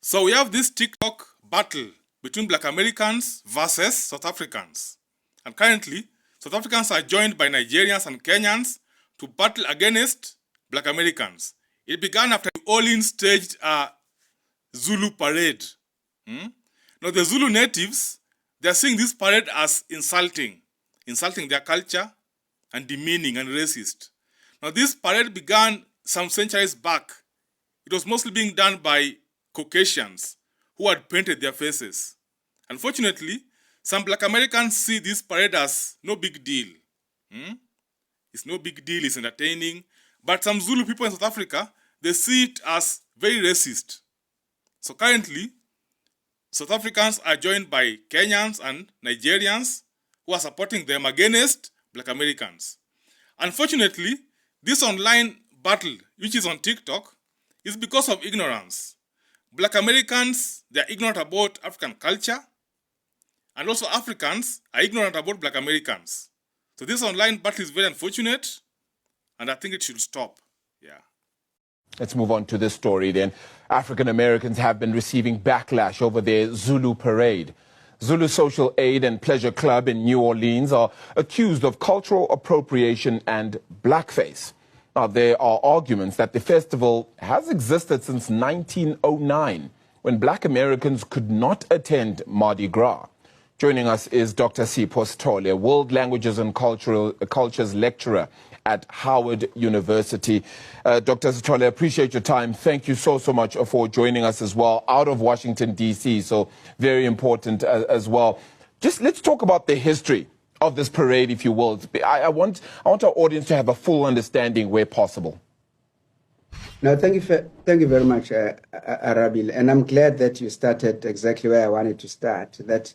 So we have this TikTok battle between Black Americans versus South Africans. And currently, South Africans are joined by Nigerians and Kenyans to battle against Black Americans. It began after New Orleans staged a Zulu parade. Now the Zulu natives, they are seeing this parade as insulting their culture and demeaning and racist. Now this parade began some centuries back. It was mostly being done by Caucasians who had painted their faces. Unfortunately, some Black Americans see this parade as no big deal. It's no big deal, it's entertaining. But some Zulu people in South Africa, they see it as very racist. So currently, South Africans are joined by Kenyans and Nigerians who are supporting them against Black Americans. Unfortunately, this online battle, which is on TikTok, is because of ignorance. Black Americans, they are ignorant about African culture, and also Africans are ignorant about Black Americans. So this online battle is very unfortunate, and I think it should stop. Yeah. Let's move on to this story then. African Americans have been receiving backlash over their Zulu parade. Zulu Social Aid and Pleasure Club in New Orleans are accused of cultural appropriation and blackface. Now, there are arguments that the festival has existed since 1909, when Black Americans could not attend Mardi Gras. Joining us is Dr. Sipho Sithole, a World Languages and Cultures lecturer at Howard University. Dr. Sithole, I appreciate your time. Thank you so much for joining us as well, out of Washington, D.C., so very important as well. Just let's talk about the history of this parade, if you will. I want our audience to have a full understanding where possible. No, thank you very much, Arabil. And I'm glad that you started exactly where I wanted to start, that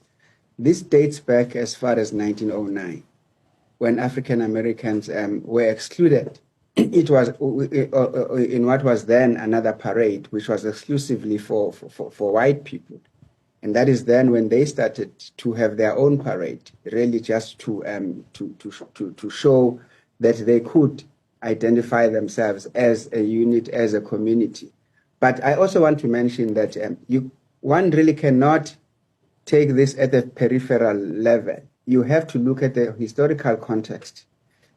this dates back as far as 1909, when African Americans were excluded. It was in what was then another parade, which was exclusively for white people. And that is then when they started to have their own parade, really just to show that they could identify themselves as a unit, as a community. But I also want to mention that one really cannot take this at the peripheral level. You have to look at the historical context,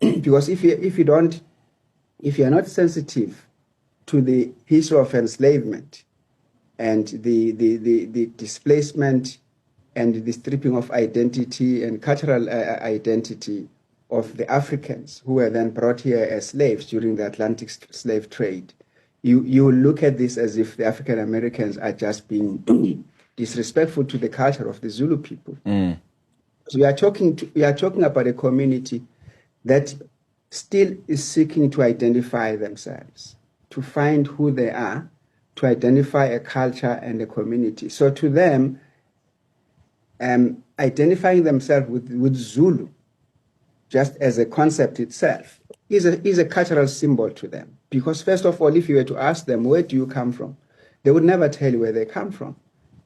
because if you are not sensitive to the history of enslavement and the displacement and the stripping of identity and cultural identity of the Africans who were then brought here as slaves during the Atlantic slave trade, you look at this as if the African Americans are just being disrespectful to the culture of the Zulu people. So we are talking about a community that still is seeking to identify themselves, to find who they are, to identify a culture and a community. So to them, identifying themselves with Zulu, just as a concept itself, is a cultural symbol to them. Because first of all, if you were to ask them, where do you come from? They would never tell you where they come from.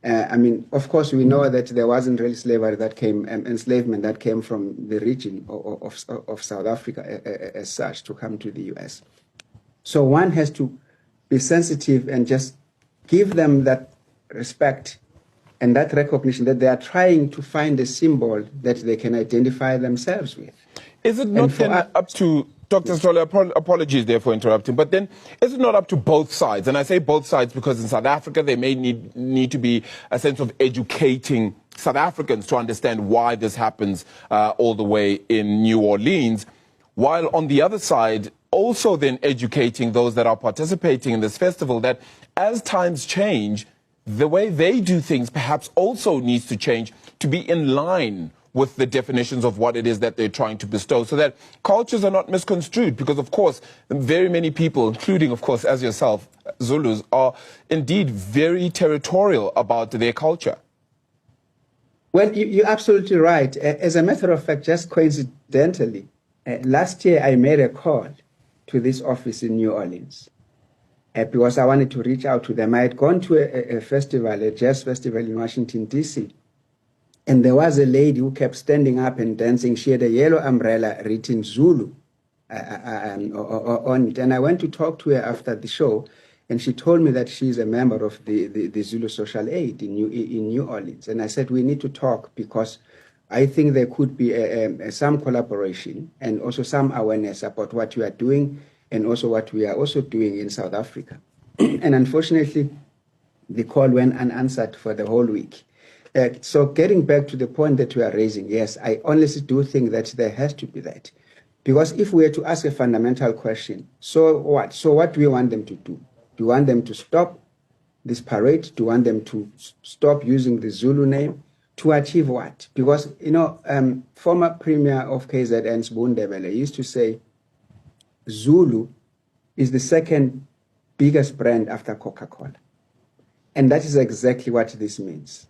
Of course, we know that there wasn't really slavery that came, enslavement that came from the region of South Africa as such to come to the US. So one has to be sensitive and just give them that respect and that recognition that they are trying to find a symbol that they can identify themselves with. Is it not then up to, Dr. Sithole, apologies there for interrupting, but then is it not up to both sides? And I say both sides because in South Africa there may need to be a sense of educating South Africans to understand why this happens all the way in New Orleans, while on the other side also then educating those that are participating in this festival that as times change, the way they do things perhaps also needs to change to be in line with the definitions of what it is that they're trying to bestow, so that cultures are not misconstrued. Because, of course, very many people, including, of course, as yourself, Zulus, are indeed very territorial about their culture. Well, you're absolutely right. As a matter of fact, just coincidentally, last year I made a call to this office in New Orleans because I wanted to reach out to them. I had gone to a festival, a jazz festival in Washington, D.C., and there was a lady who kept standing up and dancing. She had a yellow umbrella written Zulu on it. And I went to talk to her after the show. And she told me that she's a member of the Zulu Social Aid in New Orleans. And I said, we need to talk because I think there could be some collaboration and also some awareness about what you are doing and also what we are also doing in South Africa. And unfortunately, the call went unanswered for the whole week. So getting back to the point that we are raising, yes, I honestly do think that there has to be that. Because if we were to ask a fundamental question, so what? So what do we want them to do? Do you want them to stop this parade? Do you want them to stop using the Zulu name? To achieve what? Because, former Premier of KZN, Sbu Ndebele, used to say, Zulu is the second biggest brand after Coca-Cola. And that is exactly what this means.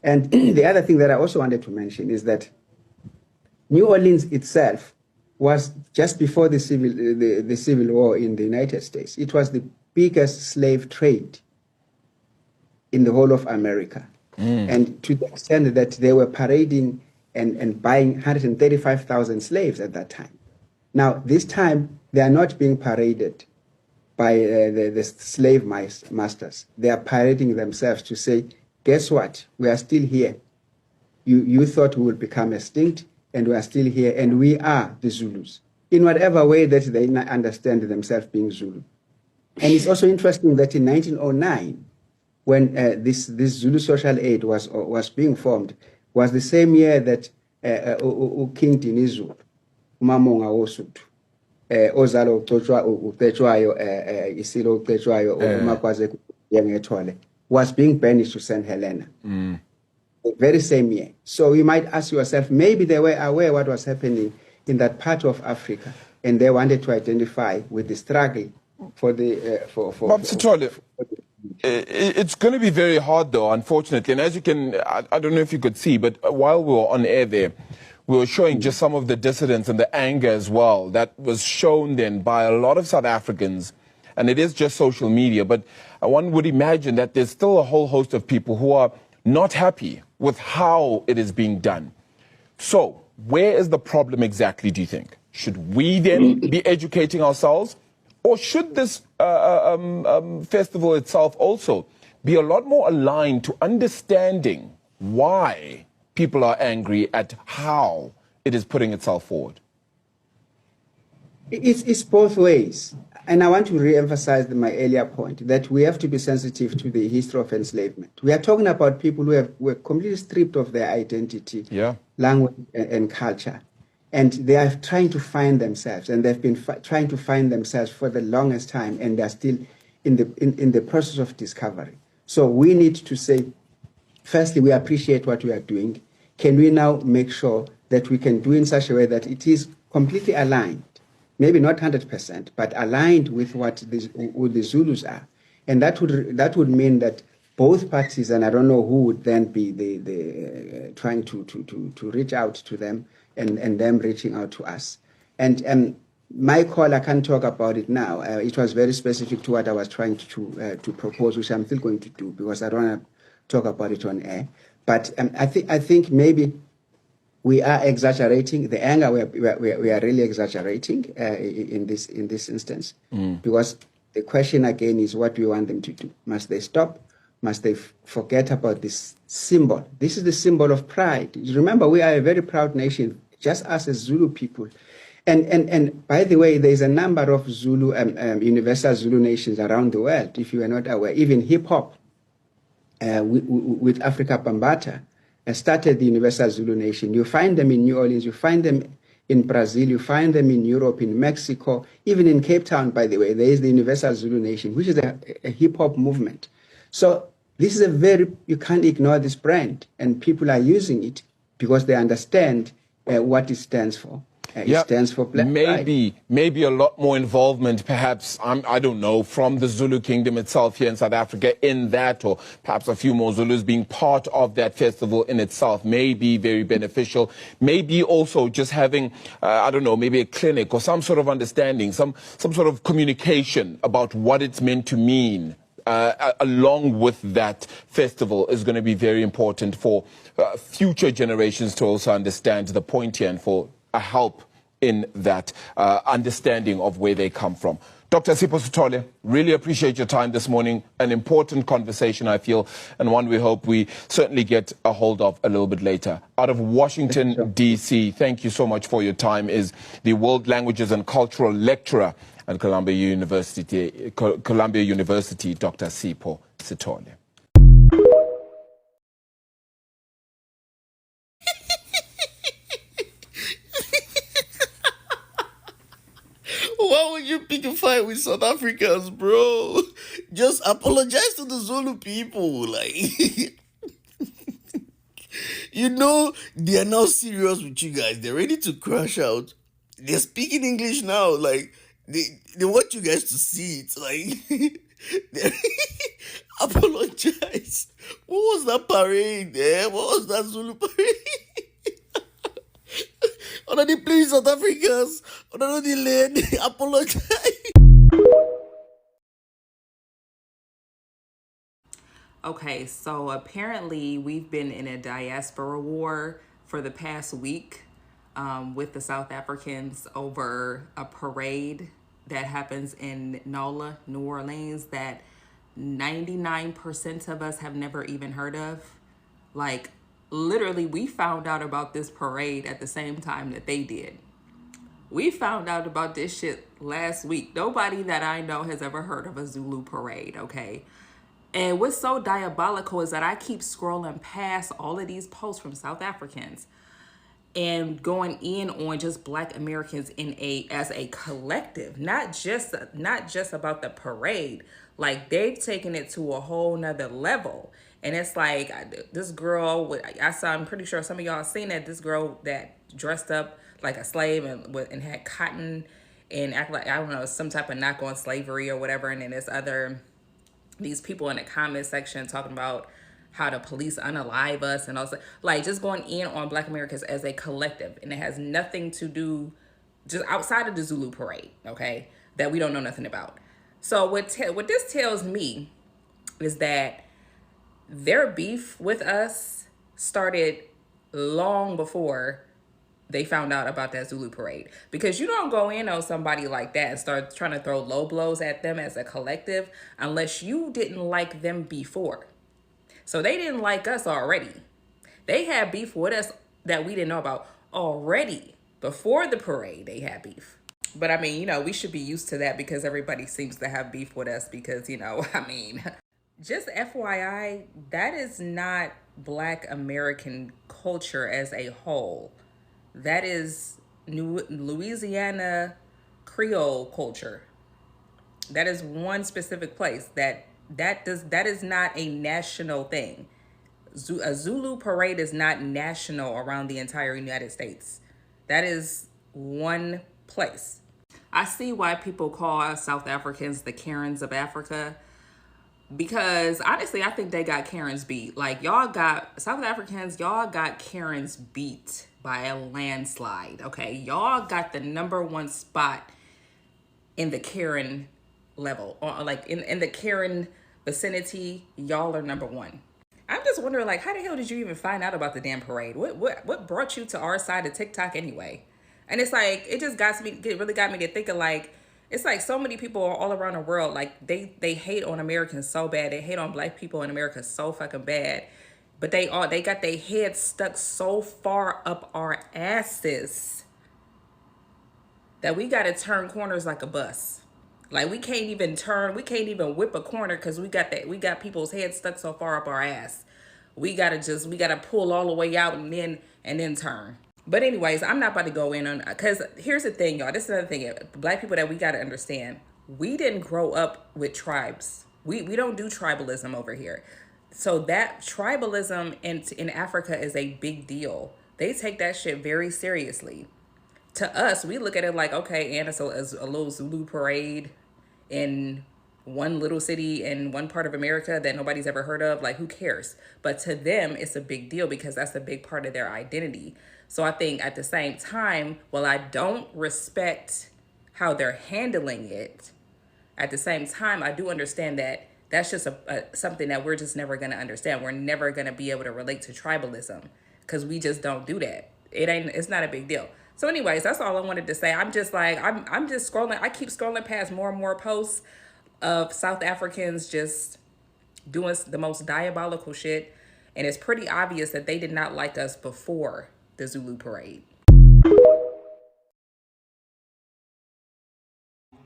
And the other thing that I also wanted to mention is that New Orleans itself was just before the Civil War in the United States. It was the biggest slave trade in the whole of America. And to the extent that they were parading and buying 135,000 slaves at that time. Now, this time, they are not being paraded by the slave masters. They are parading themselves to say, guess what? We are still here. You thought we would become extinct, and we are still here, and we are the Zulus, in whatever way that they understand themselves being Zulu. And it's also interesting that in 1909, when this Zulu Social Aid was being formed, was the same year that King Dinizulu, uMamonga woSuthu, ozalo uCetshwayo Isilo uCetshwayo uMakwaze Yengethole, was being banished to St. Helena. The very same year. So you might ask yourself, maybe they were aware what was happening in that part of Africa, and they wanted to identify with the struggle for the Bob Sithole, it's going to be very hard, though, unfortunately. And as you can, I don't know if you could see, but while we were on air there, we were showing just some of the dissidence and the anger as well that was shown then by a lot of South Africans. And it is just social media, but one would imagine that there's still a whole host of people who are not happy with how it is being done. So where is the problem exactly, do you think? Should we then be educating ourselves? Or should this festival itself also be a lot more aligned to understanding why people are angry at how it is putting itself forward? It's both ways. And I want to re-emphasize my earlier point that we have to be sensitive to the history of enslavement. We are talking about people who were completely stripped of their identity, language, and culture. And they are trying to find themselves, and they've been trying to find themselves for the longest time, and they're still in the process of discovery. So we need to say, firstly, we appreciate what we are doing. Can we now make sure that we can do in such a way that it is completely aligned? Maybe not 100%, but aligned with what the Zulus are. And that would mean that both parties, and I don't know who would then be the trying to reach out to them and them reaching out to us. And my call, I can't talk about it now. It was very specific to what I was trying to propose, which I'm still going to do because I don't want to talk about it on air. But I think maybe we are exaggerating the anger. We are really exaggerating in this instance, because the question again is, what do we want them to do? Must they stop? Must they forget about this symbol? This is the symbol of pride. Remember, we are a very proud nation, just us as Zulu people. And by the way, there's a number of Zulu universal Zulu nations around the world. If you are not aware, even hip hop with Africa Bambaataa started the Universal Zulu Nation. You find them in New Orleans, you find them in Brazil, you find them in Europe, in Mexico, even in Cape Town, by the way, there is the Universal Zulu Nation, which is a hip-hop movement. So this is you can't ignore this brand, and people are using it because they understand what it stands for. It stands for Black Pride. Maybe a lot more involvement, perhaps, I don't know, from the Zulu Kingdom itself here in South Africa in that, or perhaps a few more Zulus being part of that festival in itself may be very beneficial. Maybe also just having, I don't know, maybe a clinic or some sort of understanding, some sort of communication about what it's meant to mean. Along with that festival is going to be very important for future generations to also understand the point here and for a help in that understanding of where they come from. Dr. Sipho Sithole, really appreciate your time this morning. An important conversation, I feel, and one we hope we certainly get a hold of a little bit later. Out of Washington, D.C., thank you so much for your time, is the World Languages and Cultural Lecturer at Columbia University, Dr. Sipho Sithole. Why would you pick a fight with South Africans, bro? Just apologize to the Zulu people. Like, they are now serious with you guys. They're ready to crash out. They're speaking English now. Like, they want you guys to see it. Like, apologize. What was that parade there? What was that Zulu parade? Under the please South Africans, under the land, apologize. Okay, so apparently we've been in a diaspora war for the past week with the South Africans over a parade that happens in NOLA, New Orleans, that 99% of us have never even heard of. Like, literally, we found out about this parade at the same time that they did. We found out about this shit last week. Nobody that I know has ever heard of a Zulu parade, okay? And what's so diabolical is that I keep scrolling past all of these posts from South Africans and going in on just Black Americans as a collective, not just about the parade. Like, they've taken it to a whole nother level. And it's like this girl, I'm pretty sure some of y'all seen that, this girl that dressed up like a slave and had cotton and act like, I don't know, some type of knock on slavery or whatever. And then these people in the comment section talking about how the police unalive us and also like just going in on Black Americans as a collective. And it has nothing to do just outside of the Zulu parade, okay, that we don't know nothing about. So what this tells me is that their beef with us started long before they found out about that Zulu parade. Because you don't go in on somebody like that and start trying to throw low blows at them as a collective unless you didn't like them before. So they didn't like us already. They had beef with us that we didn't know about already. Before the parade, they had beef. But I mean, we should be used to that because everybody seems to have beef with us because, just FYI, that is not Black American culture as a whole. That is Louisiana Creole culture. That is one specific place. That is not a national thing. A Zulu parade is not national around the entire United States. That is one place. I see why people call South Africans the Karens of Africa. Because honestly, I think they got Karens beat. Like, South Africans got Karens beat by a landslide, okay? Y'all got the #1 spot in the Karen level. Or like in the Karen vicinity, y'all are #1. I'm just wondering, like, how the hell did you even find out about the damn parade? What brought you to our side of TikTok anyway? And it's like, it just really got me to thinking, like, it's like so many people all around the world, like they hate on Americans so bad. They hate on Black people in America so fucking bad. But they got their heads stuck so far up our asses that we got to turn corners like a bus. Like, we can't even whip a corner because we got people's heads stuck so far up our ass. We gotta pull all the way out and then turn. But anyways, I'm not about to go in on, because here's the thing, y'all. This is another thing. Black people that we got to understand. We didn't grow up with tribes. We don't do tribalism over here. So that tribalism in Africa is a big deal. They take that shit very seriously. To us, we look at it like, okay, and it's a little Zulu parade in one little city in one part of America that nobody's ever heard of. Like, who cares? But to them, it's a big deal because that's a big part of their identity. So I think at the same time, while I don't respect how they're handling it, at the same time, I do understand that that's just something that we're just never going to understand. We're never going to be able to relate to tribalism because we just don't do that. It's not a big deal. So, anyways, that's all I wanted to say. I'm just like, I'm just scrolling. I keep scrolling past more and more posts of South Africans just doing the most diabolical shit. And it's pretty obvious that they did not like us before the Zulu parade.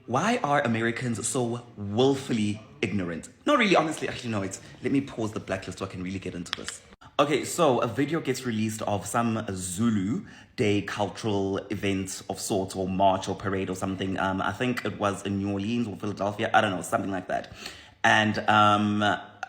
Why are Americans so willfully ignorant? Not really, honestly, actually, no, let me pause the blacklist so I can really get into this. Okay, so a video gets released of some Zulu Day cultural event of sorts, or march or parade or something. I think it was in New Orleans or Philadelphia, I don't know, something like that. And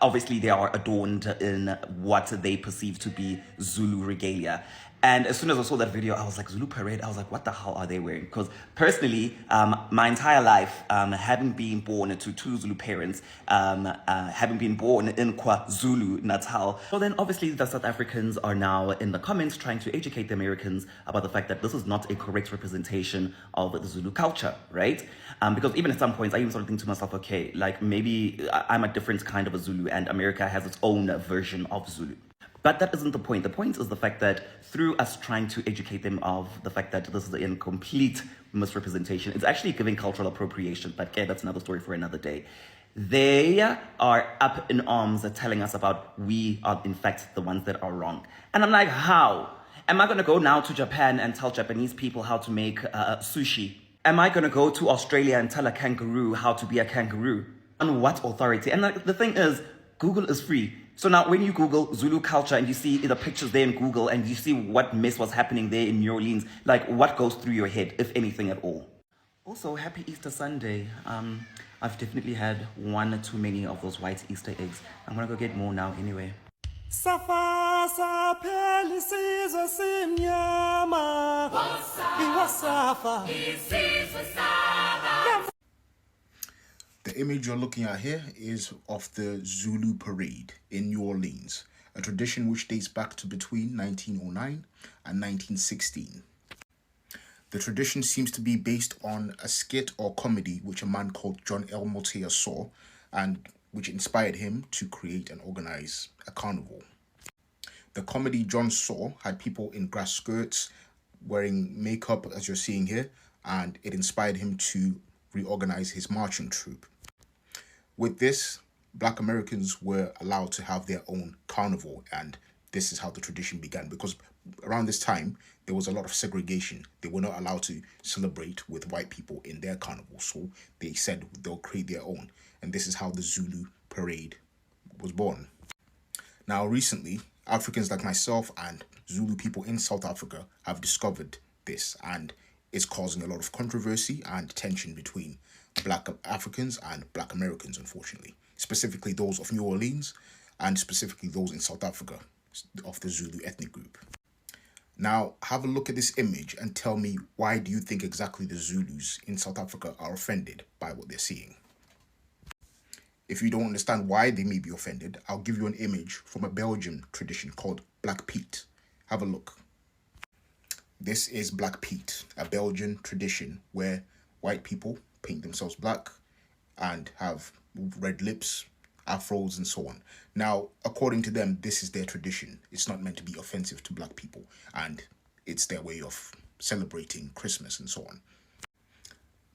obviously they are adorned in what they perceive to be Zulu regalia. And as soon as I saw that video, I was like, Zulu parade? I was like, what the hell are they wearing? Because personally, my entire life, having been born to two Zulu parents, having been born in KwaZulu Natal, so then obviously the South Africans are now in the comments trying to educate the Americans about the fact that this is not a correct representation of the Zulu culture, right? Because even at some points, I even started thinking to myself, okay, like maybe I'm a different kind of a Zulu and America has its own version of Zulu. But that isn't the point. The point is the fact that through us trying to educate them of the fact that this is a complete misrepresentation, it's actually giving cultural appropriation. But okay, that's another story for another day. They are up in arms telling us about we are in fact the ones that are wrong. And I'm like, how? Am I going to go now to Japan and tell Japanese people how to make sushi? Am I going to go to Australia and tell a kangaroo how to be a kangaroo? On what authority? And the thing is, Google is free. So now when you Google Zulu culture and you see the pictures there in Google and you see what mess was happening there in New Orleans, like what goes through your head, if anything at all? Also, happy Easter Sunday. I've definitely had one too many of those white Easter eggs. I'm gonna go get more now anyway. The image you're looking at here is of the Zulu Parade in New Orleans, a tradition which dates back to between 1909 and 1916. The tradition seems to be based on a skit or comedy which a man called John L. Motea saw, and which inspired him to create and organize a carnival. The comedy John saw had people in grass skirts wearing makeup, as you're seeing here, and it inspired him to reorganize his marching troupe. With this, Black Americans were allowed to have their own carnival, and this is how the tradition began, because around this time, there was a lot of segregation. They were not allowed to celebrate with white people in their carnival, so they said they'll create their own, and this is how the Zulu Parade was born. Now, recently, Africans like myself and Zulu people in South Africa have discovered this, and it's causing a lot of controversy and tension between Black Africans and Black Americans, unfortunately, specifically those of New Orleans and specifically those in South Africa of the Zulu ethnic group. Now, have a look at this image and tell me, why do you think exactly the Zulus in South Africa are offended by what they're seeing? If you don't understand why they may be offended, I'll give you an image from a Belgian tradition called Black Pete. Have a look. This is Black Pete, a Belgian tradition where white people paint themselves black and have red lips, afros, and so on. Now, according to them, this is their tradition. It's not meant to be offensive to Black people, and it's their way of celebrating Christmas and so on.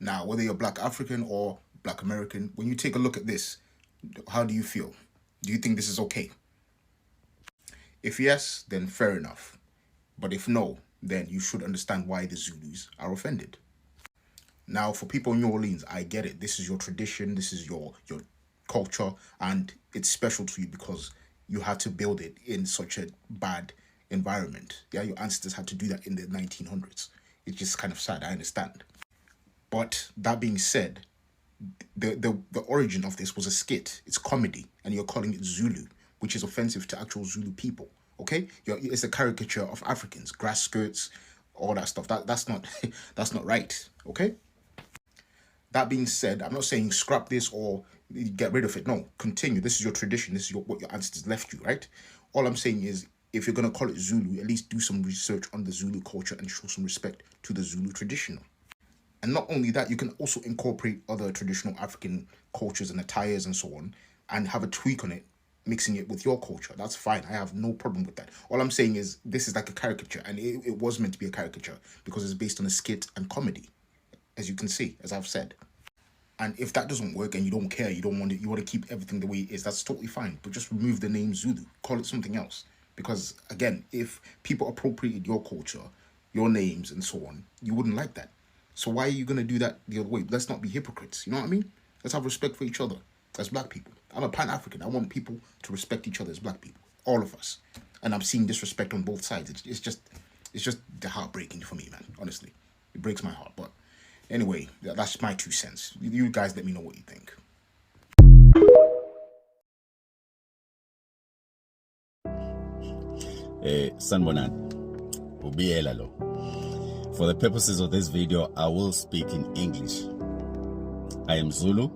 Now, whether you're Black African or Black American, when you take a look at this, how do you feel? Do you think this is okay? If yes, then fair enough. But if no, then you should understand why the Zulus are offended. Now, for people in New Orleans, I get it. This is your tradition, this is your culture, and it's special to you because you had to build it in such a bad environment. Yeah, your ancestors had to do that in the 1900s. It's just kind of sad, I understand. But that being said, the origin of this was a skit. It's comedy, and you're calling it Zulu, which is offensive to actual Zulu people. Okay, it's a caricature of Africans, grass skirts, all that stuff. That's not that's not right. Okay. That being said, I'm not saying scrap this or get rid of it. No, continue. This is your tradition. This is what your ancestors left you, right? All I'm saying is, if you're going to call it Zulu, at least do some research on the Zulu culture and show some respect to the Zulu tradition. And not only that, you can also incorporate other traditional African cultures and attires and so on, and have a tweak on it mixing it with your culture. That's fine. I have no problem with that. All I'm saying is this is like a caricature, and it was meant to be a caricature because it's based on a skit and comedy, as you can see, as I've said. And if that doesn't work and you don't care, you want to keep everything the way it is, that's totally fine. But just remove the name Zulu, call it something else. Because again, if people appropriated your culture, your names and so on, you wouldn't like that. So why are you going to do that the other way? Let's not be hypocrites. You know what I mean? Let's have respect for each other as black people. I'm a Pan-African. I want people to respect each other as black people. All of us. And I'm seeing disrespect on both sides. It's just heartbreaking for me, man. Honestly. It breaks my heart. But anyway, that's my 2 cents. You guys let me know what you think. Sanbonan, Ubiela lo. For the purposes of this video, I will speak in English. I am Zulu.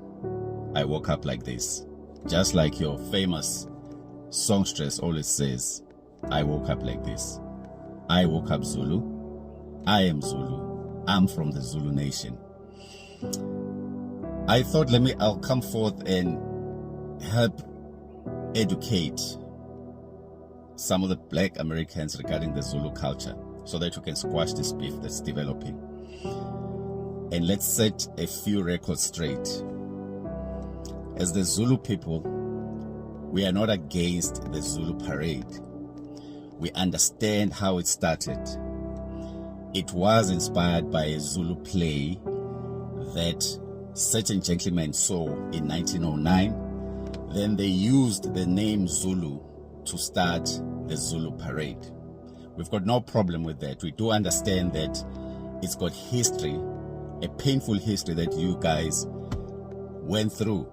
I woke up like this. Just like your famous songstress always says, I woke up like this. I woke up Zulu. I am Zulu. I'm from the Zulu nation. I thought I'll come forth and help educate some of the black Americans regarding the Zulu culture so that we can squash this beef that's developing. And let's set a few records straight. As the Zulu people, we are not against the Zulu parade. We understand how it started. It was inspired by a Zulu play that certain gentlemen saw in 1909. Then they used the name Zulu to start the Zulu parade. We've got no problem with that. We do understand that it's got history, a painful history that you guys went through.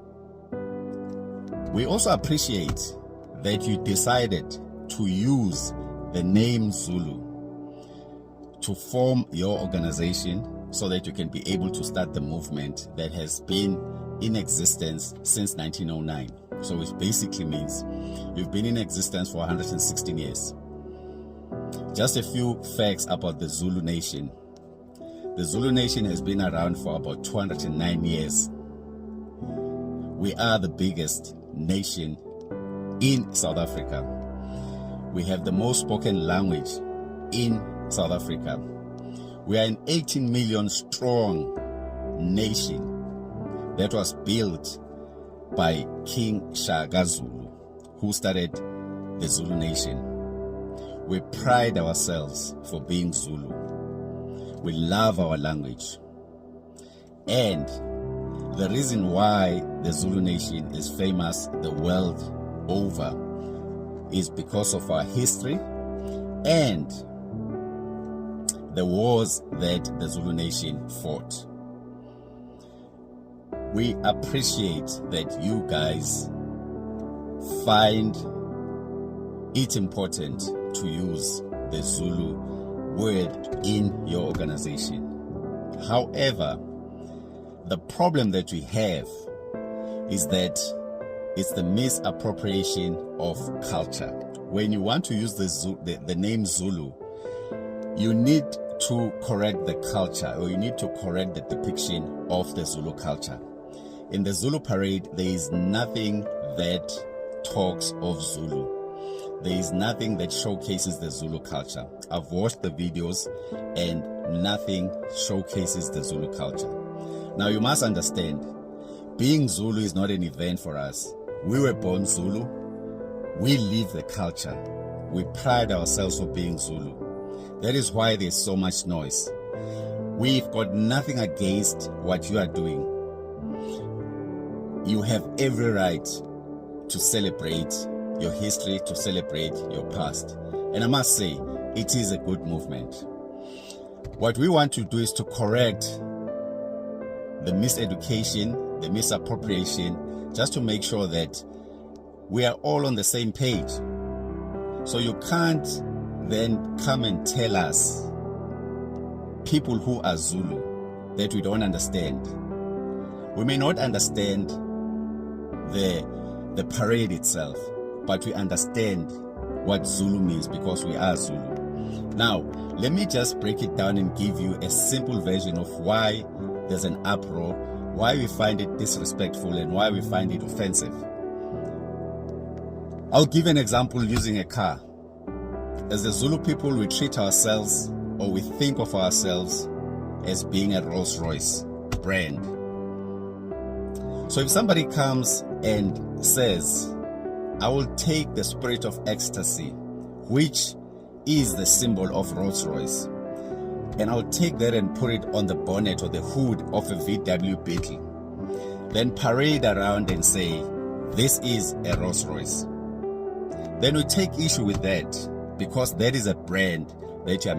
We also appreciate that you decided to use the name Zulu to form your organization so that you can be able to start the movement that has been in existence since 1909. So which basically means you've been in existence for 116 years. Just a few facts about the Zulu Nation. The Zulu Nation has been around for about 209 years. We are the biggest nation in South Africa. We have the most spoken language in South Africa. We are an 18 million strong nation that was built by King Shaka Zulu, who started the Zulu Nation. We pride ourselves for being Zulu. We love our language. And the reason why the Zulu Nation is famous the world over is because of our history and the wars that the Zulu Nation fought. We appreciate that you guys find it important to use the Zulu word in your organization. However, the problem that we have is that it's the misappropriation of culture. When you want to use the name Zulu, you need to correct the culture, or you need to correct the depiction of the Zulu culture. In the Zulu parade, there is nothing that talks of Zulu. There is nothing that showcases the Zulu culture. I've watched the videos and nothing showcases the Zulu culture. Now you must understand, being Zulu is not an event for us. We were born Zulu. We live the culture. We pride ourselves for being Zulu. That is why there's so much noise. We've got nothing against what you are doing. You have every right to celebrate your history, to celebrate your past. And I must say, it is a good movement. What we want to do is to correct the miseducation, the misappropriation, just to make sure that we are all on the same page. So you can't then come and tell us, people who are Zulu, that we don't understand. We may not understand the parade itself, but we understand what Zulu means because we are Zulu. Now, let me just break it down and give you a simple version of why there's an uproar, why we find it disrespectful, and why we find it offensive. I'll give an example using a car. As the Zulu people, we treat ourselves, or we think of ourselves, as being a Rolls-Royce brand. So if somebody comes and says, I will take the Spirit of Ecstasy, which is the symbol of Rolls-Royce, and I'll take that and put it on the bonnet or the hood of a VW Beetle, then parade around and say, this is a Rolls-Royce. Then we take issue with that, because that is a brand that you are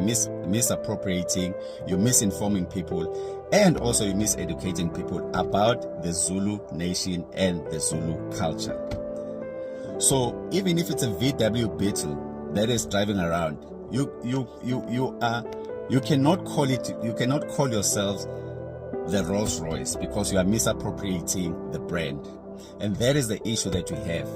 misappropriating, you're misinforming people, and also you're miseducating people about the Zulu nation and the Zulu culture. So even if it's a VW Beetle that is driving around, you cannot call yourselves the Rolls Royce, because you are misappropriating the brand. And that is the issue that we have.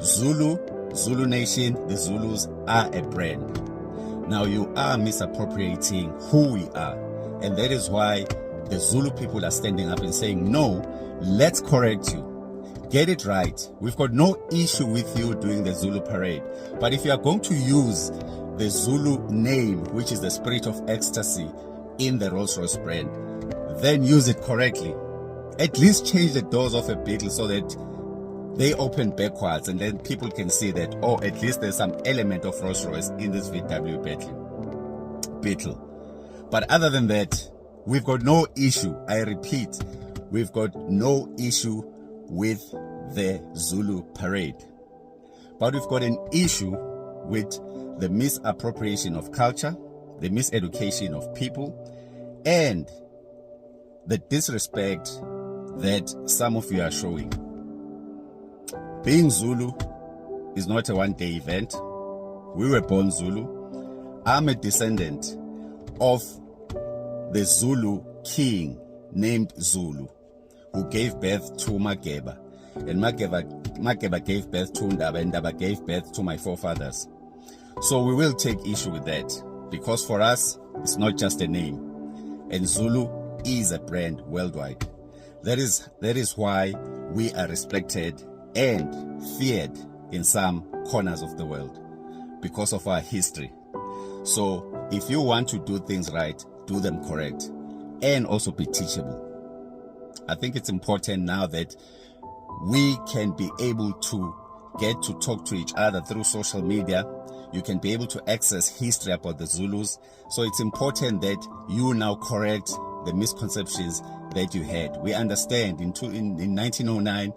Zulu nation, the Zulus are a brand. Now you are misappropriating who we are. And that is why the Zulu people are standing up and saying, no, let's correct you. Get it right. We've got no issue with you doing the Zulu parade. But if you are going to use the Zulu name, which is the Spirit of Ecstasy, in the Rolls-Royce brand, then use it correctly. At least change the doors of a Beetle so that they open backwards, and then people can see that, oh, at least there's some element of Rolls-Royce in this VW Beetle. But other than that, we've got no issue. I repeat, we've got no issue with the Zulu parade. But we've got an issue with the misappropriation of culture, the miseducation of people, and the disrespect that some of you are showing. Being Zulu is not a one-day event. We were born Zulu. I'm a descendant of the Zulu king named Zulu, who gave birth to Mageba. And Mageba gave birth to Ndaba, and Ndaba gave birth to my forefathers. So we will take issue with that, because for us, it's not just a name. And Zulu is a brand worldwide. That is why we are respected and feared in some corners of the world, because of our history. So if you want to do things right, do them correct, and also be teachable. I think it's important now that we can be able to get to talk to each other through social media. You can be able to access history about the Zulus. So it's important that you now correct the misconceptions that you had. We understand in 1909,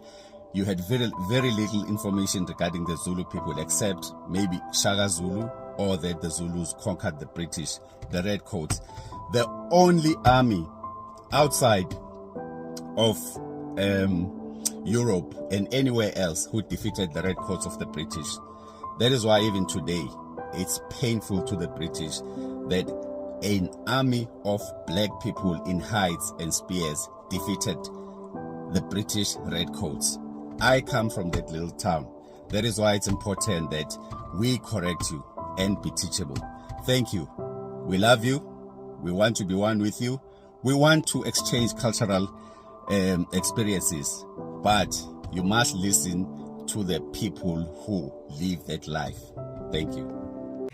you had very little information regarding the Zulu people, except maybe Shaka Zulu, or that the Zulus conquered the British, the Redcoats. The only army outside of Europe and anywhere else who defeated the Redcoats of the British. That is why even today, it's painful to the British that an army of black people in hides and spears defeated the British Redcoats. I come from that little town. That is why it's important that we correct you and be teachable. Thank you. We love you. We want to be one with you. We want to exchange cultural experiences, but you must listen to the people who live that life. Thank you.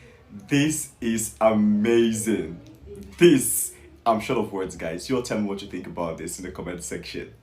This is amazing. I'm short of words, guys. You'll tell me what you think about this in the comment section.